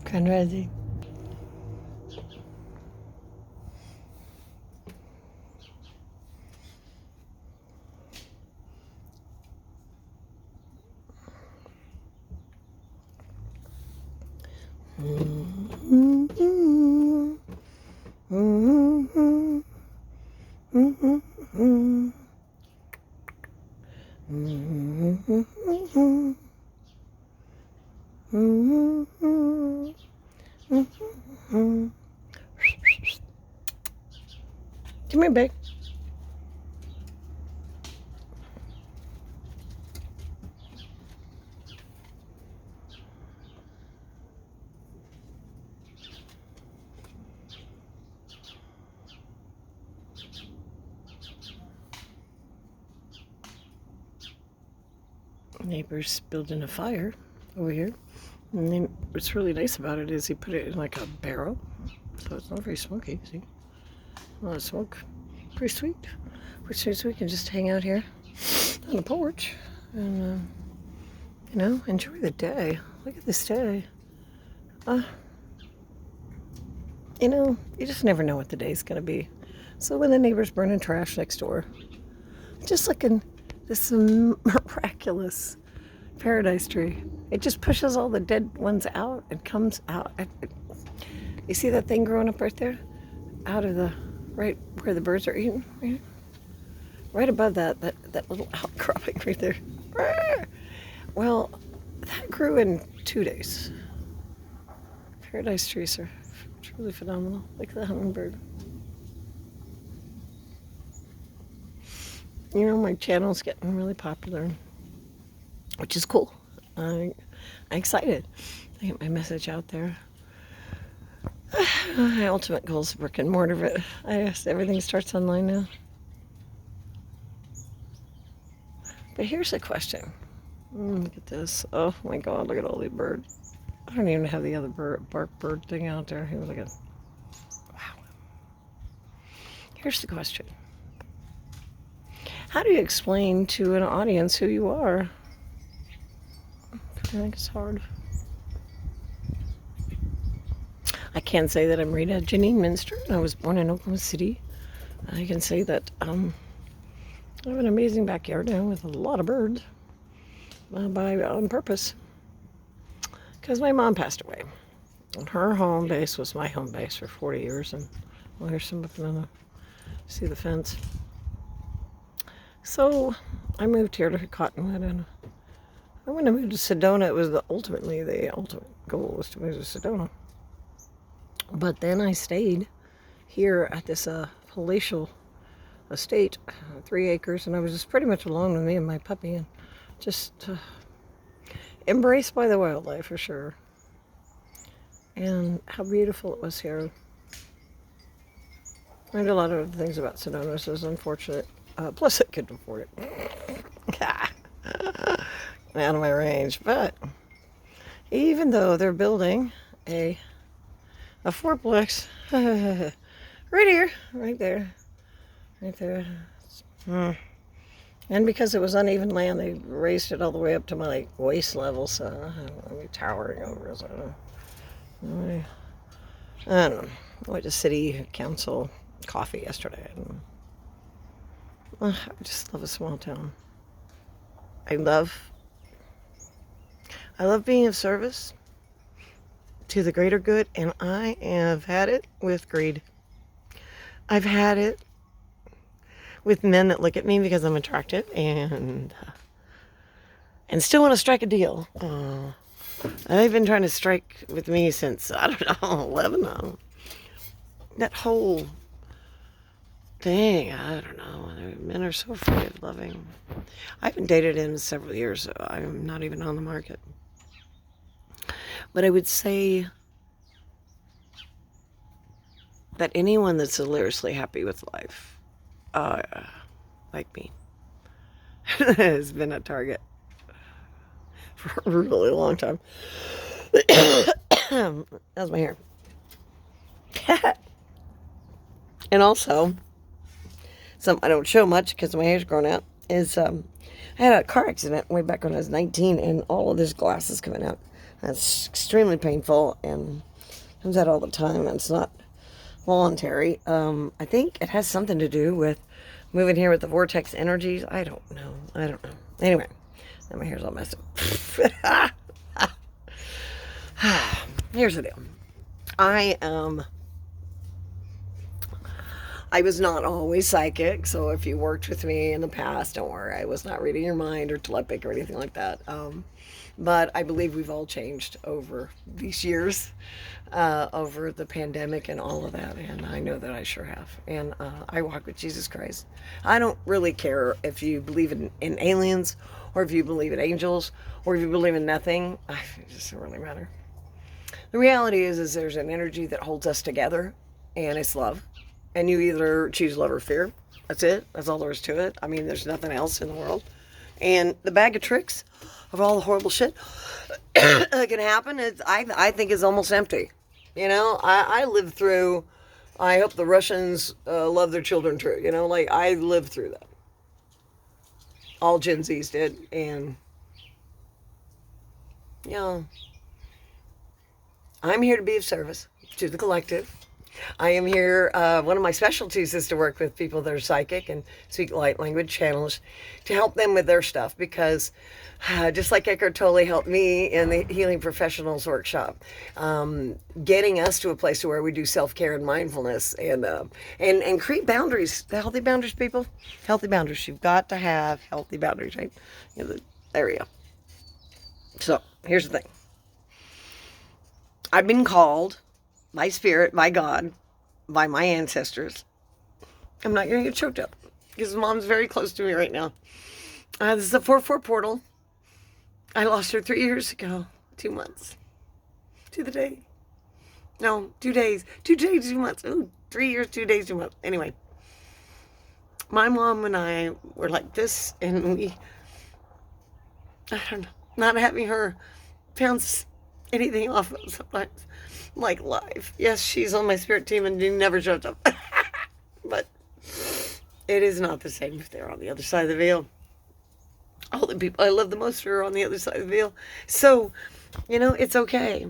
Conradi. Come here, babe. Neighbor's building a fire over here. And then what's really nice about it is he put it in like a barrel, so it's not very smoky. See, a lot of smoke. Pretty sweet. Pretty sweet. So we can just hang out here on the porch and enjoy the day. Look at this day. You just never know what the day's gonna be. So when the neighbor's burning trash next door, just like in this miraculous paradise tree, it just pushes all the dead ones out and comes out. You see that thing growing up right there? Out of the, right where the birds are eating? Right above that little outcropping right there. Well, that grew in 2 days. Paradise trees are truly phenomenal, like the hummingbird. My channel's getting really popular, which is cool. I'm excited to get my message out there. My ultimate goal is brick and mortar, but I guess everything starts online now. But here's the question. Look at this. Oh my God, look at all these birds. I don't even have the other bark bird thing out there. Here, look at. Wow. Here's the question. How do you explain to an audience who you are? I think it's hard. I can say that I'm Rita Janine Minster, and I was born in Oklahoma City. I can say that I have an amazing backyard now with a lot of birds, on purpose, because my mom passed away. And her home base was my home base for 40 years, and well, here's some up in see the fence. So I moved here to Cottonwood, and when I moved to Sedona, it was the ultimate goal was to move to Sedona. But then I stayed here at this palatial estate, 3 acres, and I was just pretty much alone with me and my puppy, and just embraced by the wildlife for sure. And how beautiful it was here. I heard a lot of things about Sedona, so it was unfortunate. Plus, I couldn't afford it. Out of my range. But even though they're building a fourplex right here, right there. And because it was uneven land, they raised it all the way up to my waist level, so I'll be towering over. So I don't know. I went to city council coffee yesterday, and I just love a small town. I love being of service to the greater good, and I have had it with greed. I've had it with men that look at me because I'm attractive and still want to strike a deal. They've been trying to strike with me since, I don't know, 11. That whole thing, I don't know. Men are so afraid of loving. I haven't dated in several years, so I'm not even on the market. But I would say that anyone that's hilariously happy with life, like me, has been a target for a really long time. That's my hair. And also, something I don't show much because my hair's grown out, is I had a car accident way back when I was 19, and all of this glass is coming out. That's extremely painful and comes out all the time. And it's not voluntary. I think it has something to do with moving here with the vortex energies. I don't know. Anyway, now my hair's all messed up. Here's the deal. I was not always psychic, so if you worked with me in the past, don't worry, I was not reading your mind or telepathic or anything like that. But I believe we've all changed over these years, over the pandemic and all of that, and I know that I sure have. And I walk with Jesus Christ. I don't really care if you believe in aliens, or if you believe in angels, or if you believe in nothing. It doesn't really matter. The reality is there's an energy that holds us together, and it's love. And you either choose love or fear. That's it. That's all there is to it. I mean, there's nothing else in the world. And the bag of tricks of all the horrible shit that can happen, I think is almost empty. You know, I lived through, I hope the Russians love their children true. You know, like I lived through that. All Gen Zs did. And, you know, I'm here to be of service to the collective. I am here, one of my specialties is to work with people that are psychic and speak light language channels to help them with their stuff, because just like Eckhart Tolle helped me in the Healing Professionals Workshop, getting us to a place where we do self-care and mindfulness and create boundaries, the healthy boundaries, people, healthy boundaries. You've got to have healthy boundaries, right? You know, there you go. So here's the thing. I've been called by spirit, by God, by my ancestors. I'm not going to get choked up because Mom's very close to me right now. This is a 4/4 portal. I lost her 3 years ago, 2 months to the day. No, 2 days. 2 days, 2 months. Ooh, 3 years, 2 days, 2 months. Anyway, my mom and I were like this, and I don't know, not having her bounce anything off of sometimes. Like live. Yes, she's on my spirit team and she never shows up. But it is not the same if they're on the other side of the veil. All the people I love the most are on the other side of the veil. So, you know, it's okay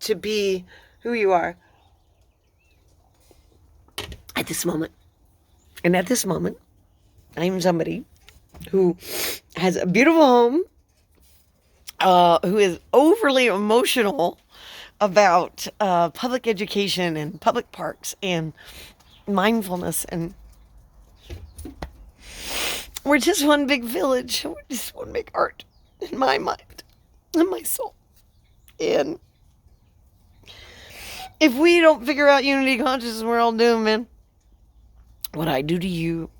to be who you are at this moment. And at this moment, I'm somebody who has a beautiful home, who is overly emotional about public education and public parks and mindfulness, and we're just one big village. We're just one big art in my mind and my soul. And if we don't figure out unity consciousness, we're all doomed, man. What I do to you,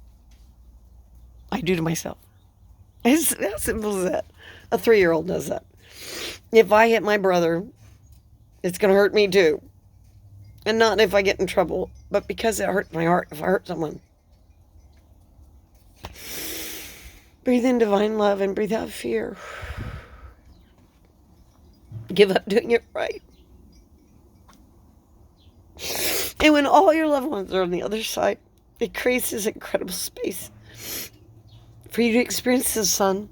I do to myself. It's how simple as that. A 3-year-old does that. If I hit my brother, it's going to hurt me too. And not if I get in trouble, but because it hurts my heart if I hurt someone. Breathe in divine love and breathe out fear. Give up doing it right. And when all your loved ones are on the other side, it creates this incredible space for you to experience the sun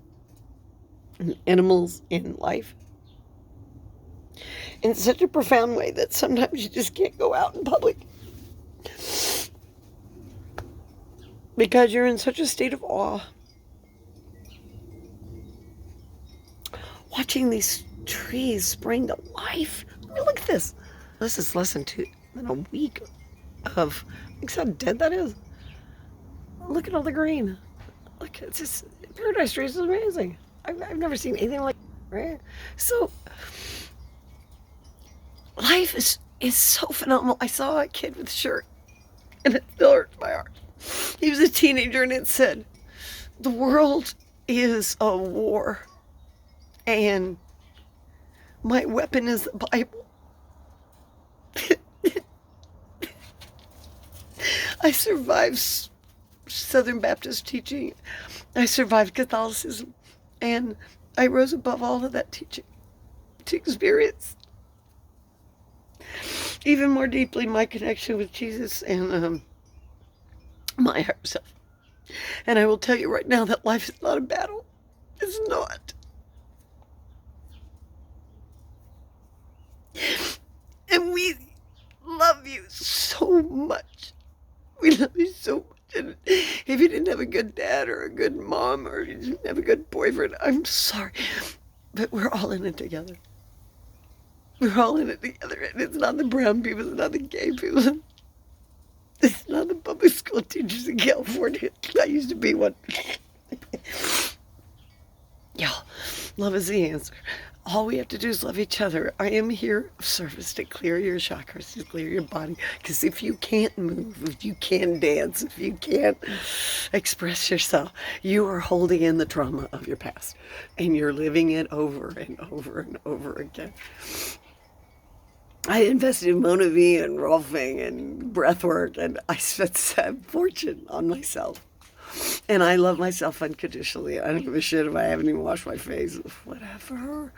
and animals in life in such a profound way that sometimes you just can't go out in public because you're in such a state of awe. Watching these trees spring to life. I mean, look at this. This is less than a week of, look how dead that is. Look at all the green. Look, it's just, Paradise Trees is amazing. I've never seen anything like that, right? So, life is so phenomenal. I saw a kid with a shirt, and it still hurts my heart. He was a teenager, and it said, "The world is a war, and my weapon is the Bible." I survived Southern Baptist teaching. I survived Catholicism, and I rose above all of that teaching to experience even more deeply my connection with Jesus and my higher self. And I will tell you right now that life is not a battle. It's not. so much. We love you so much. And if you didn't have a good dad or a good mom or you didn't have a good boyfriend, I'm sorry. But we're all in it together. We're all in it together. And it's not the brown people, it's not the gay people. It's not the public school teachers in California. I used to be one. Y'all, love is the answer. All we have to do is love each other. I am here of service to clear your chakras, to clear your body. Because if you can't move, if you can't dance, if you can't express yourself, you are holding in the trauma of your past. And you're living it over and over and over again. I invested in Mona V and rolfing and breath work, and I spent a fortune on myself. And I love myself unconditionally. I don't give a shit if I haven't even washed my face. Whatever.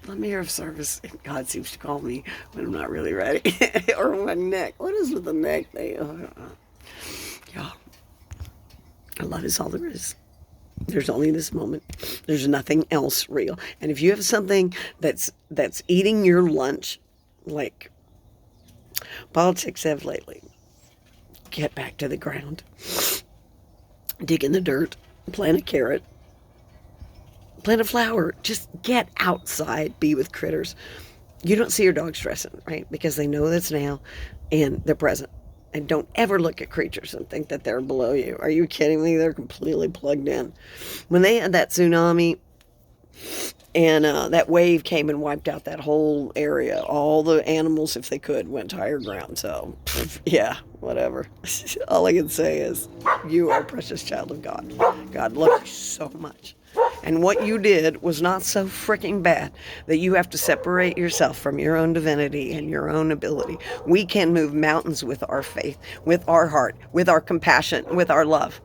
I'm here of service. And God seems to call me when I'm not really ready. Or my neck. What is with the neck thing? Yeah. Love is all there is. There's only this moment. There's nothing else real. And if you have something that's eating your lunch, like politics have lately, get back to the ground. Dig in the dirt, plant a carrot, plant a flower. Just get outside, be with critters. You don't see your dog stressing, right? Because they know that's now and they're present. And don't ever look at creatures and think that they're below you. Are you kidding me? They're completely plugged in. When they had that tsunami and that wave came and wiped out that whole area, all the animals, if they could, went to higher ground. So, yeah, whatever. All I can say is you are a precious child of God. God loves you so much. And what you did was not so freaking bad that you have to separate yourself from your own divinity and your own ability. We can move mountains with our faith, with our heart, with our compassion, with our love.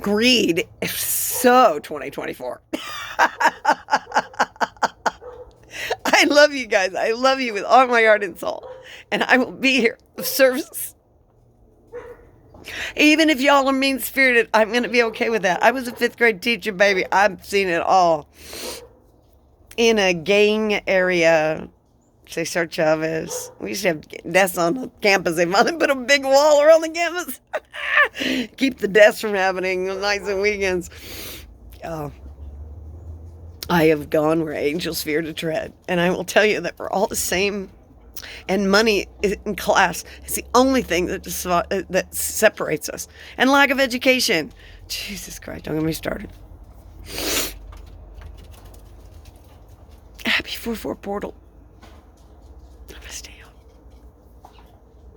Greed is so 2024. I love you guys. I love you with all my heart and soul. And I will be here of service. Even if y'all are mean-spirited, I'm going to be okay with that. I was a 5th grade teacher, baby. I've seen it all. In a gang area, Cesar Chavez. We used to have desks on the campus. They finally put a big wall around the campus. Keep the desks from happening on nights and weekends. I have gone where angels fear to tread. And I will tell you that we're all the same. And money in class is the only thing that separates us. And lack of education. Jesus Christ, don't get me started. Happy 4/4 portal.